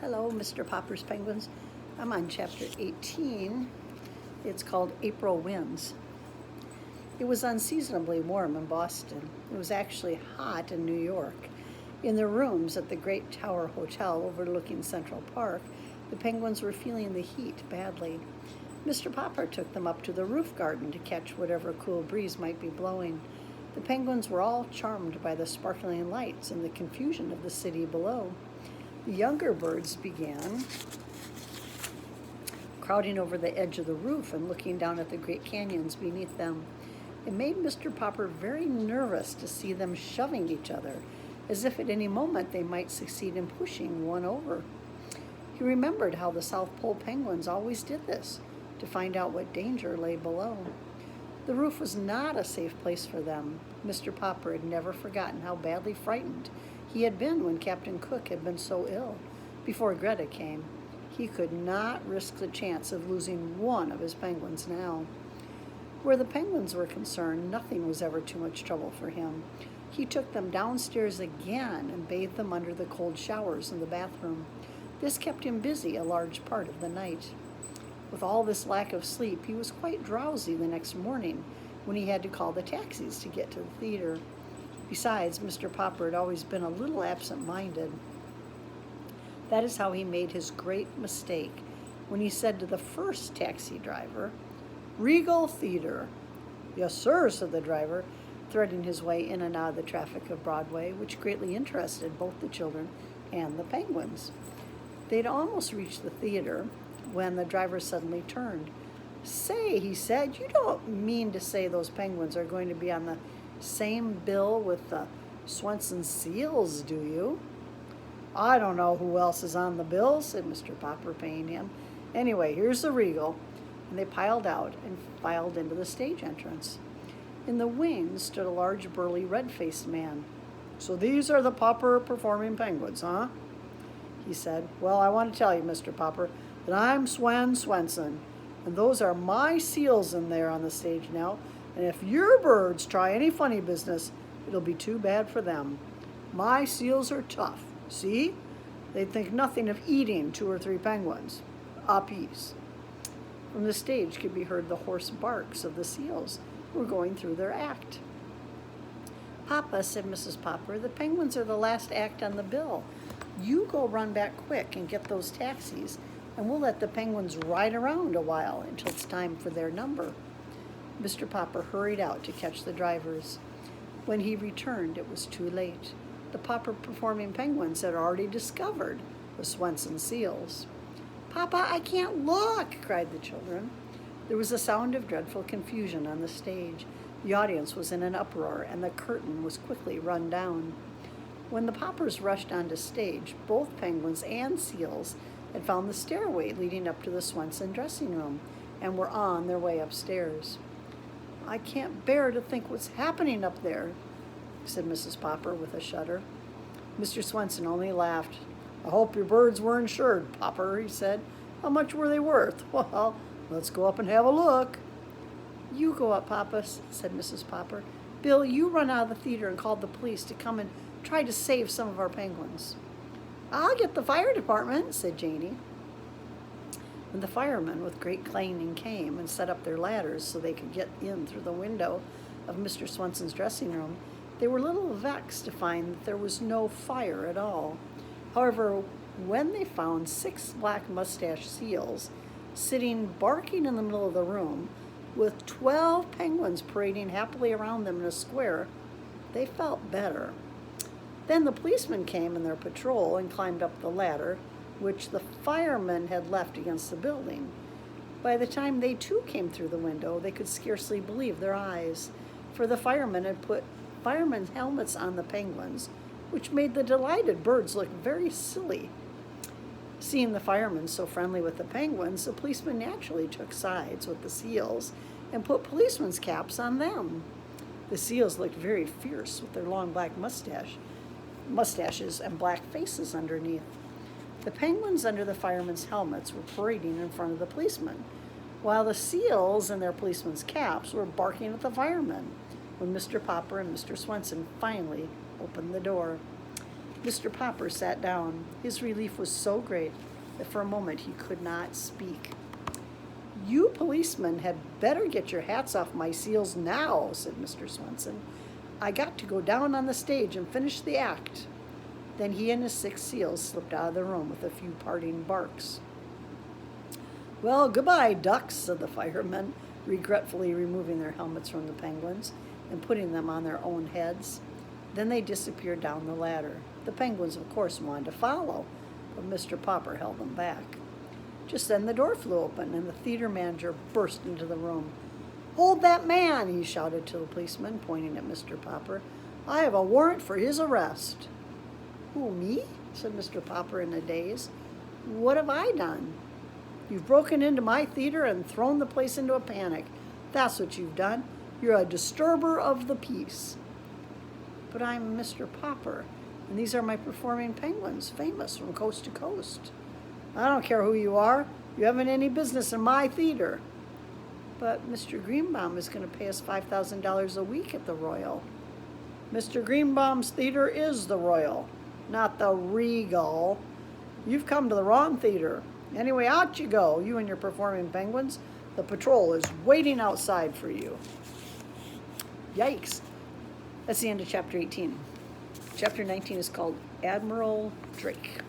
Hello, Mr. Popper's Penguins. I'm on chapter 18. It's called April Winds. It was unseasonably warm in Boston. It was actually hot in New York. In their rooms at the Great Tower Hotel overlooking Central Park, the penguins were feeling the heat badly. Mr. Popper took them up to the roof garden to catch whatever cool breeze might be blowing. The penguins were all charmed by the sparkling lights and the confusion of the city below. The younger birds began crowding over the edge of the roof and looking down at the great canyons beneath them. It made Mr. Popper very nervous to see them shoving each other, as if at any moment they might succeed in pushing one over. He remembered how the South Pole penguins always did this, to find out what danger lay below. The roof was not a safe place for them. Mr. Popper had never forgotten how badly frightened he had been when Captain Cook had been so ill, before Greta came. He could not risk the chance of losing one of his penguins now. Where the penguins were concerned, nothing was ever too much trouble for him. He took them downstairs again and bathed them under the cold showers in the bathroom. This kept him busy a large part of the night. With all this lack of sleep, he was quite drowsy the next morning when he had to call the taxis to get to the theater. Besides, Mr. Popper had always been a little absent-minded. That is how he made his great mistake when he said to the first taxi driver, "Regal Theater." "Yes, sir," said the driver, threading his way in and out of the traffic of Broadway, which greatly interested both the children and the penguins. They'd almost reached the theater when the driver suddenly turned. "Say," he said, "you don't mean to say those penguins are going to be on the same bill with the Swenson Seals, do you?" "I don't know who else is on the bill," said Mr. Popper, paying him. "Anyway, here's the Regal." And they piled out and filed into the stage entrance. In the wings stood a large, burly, red-faced man. "So these are the Popper performing penguins, huh?" he said. "Well, I want to tell you, Mr. Popper, that I'm Swen Swenson, and those are my seals in there on the stage now, and if your birds try any funny business, it'll be too bad for them. My seals are tough. See? They'd think nothing of eating 2 or 3 penguins apiece." From the stage could be heard the hoarse barks of the seals who were going through their act. "Papa," said Mrs. Popper, "the penguins are the last act on the bill. You go run back quick and get those taxis, and we'll let the penguins ride around a while until it's time for their number." Mr. Popper hurried out to catch the drivers. When he returned, it was too late. The Popper performing penguins had already discovered the Swenson Seals. "Papa, I can't look!" cried the children. There was a sound of dreadful confusion on the stage. The audience was in an uproar, and the curtain was quickly run down. When the Poppers rushed onto stage, both penguins and seals had found the stairway leading up to the Swenson dressing room and were on their way upstairs. "I can't bear to think what's happening up there," said Mrs. Popper with a shudder. Mr. Swenson only laughed. "I hope your birds were insured, Popper," he said. "How much were they worth?" "Well, let's go up and have a look." "You go up, Papa," said Mrs. Popper. "Bill, you run out of the theater and call the police to come and try to save some of our penguins." "I'll get the fire department," said Janie. When the firemen with great clanging came and set up their ladders so they could get in through the window of Mr. Swenson's dressing room, they were a little vexed to find that there was no fire at all. However, when they found 6 black mustached seals sitting barking in the middle of the room, with 12 penguins parading happily around them in a square, they felt better. Then the policemen came in their patrol and climbed up the ladder, which the firemen had left against the building. By the time they too came through the window, they could scarcely believe their eyes, for the firemen had put firemen's helmets on the penguins, which made the delighted birds look very silly. Seeing the firemen so friendly with the penguins, the policemen naturally took sides with the seals and put policemen's caps on them. The seals looked very fierce with their long black mustaches and black faces underneath. The penguins under the firemen's helmets were parading in front of the policemen, while the seals in their policemen's caps were barking at the firemen when Mr. Popper and Mr. Swenson finally opened the door. Mr. Popper sat down. His relief was so great that for a moment he could not speak. "You policemen had better get your hats off my seals now," said Mr. Swenson. "I got to go down on the stage and finish the act." Then he and his 6 seals slipped out of the room with a few parting barks. "Well, goodbye, ducks," said the firemen, regretfully removing their helmets from the penguins and putting them on their own heads. Then they disappeared down the ladder. The penguins, of course, wanted to follow, but Mr. Popper held them back. Just then the door flew open, and the theater manager burst into the room. "Hold that man!" he shouted to the policeman, pointing at Mr. Popper. "I have a warrant for his arrest." "Who, me?" said Mr. Popper in a daze. "What have I done?" "You've broken into my theater and thrown the place into a panic. That's what you've done. You're a disturber of the peace." "But I'm Mr. Popper, and these are my performing penguins, famous from coast to coast." "I don't care who you are. You haven't any business in my theater." "But Mr. Greenbaum is going to pay us $5,000 a week at the Royal." "Mr. Greenbaum's theater is the Royal, not the Regal. You've come to the wrong theater. Anyway, out you go, you and your performing penguins. The patrol is waiting outside for you." Yikes. That's the end of chapter 18. Chapter 19 is called Admiral Drake.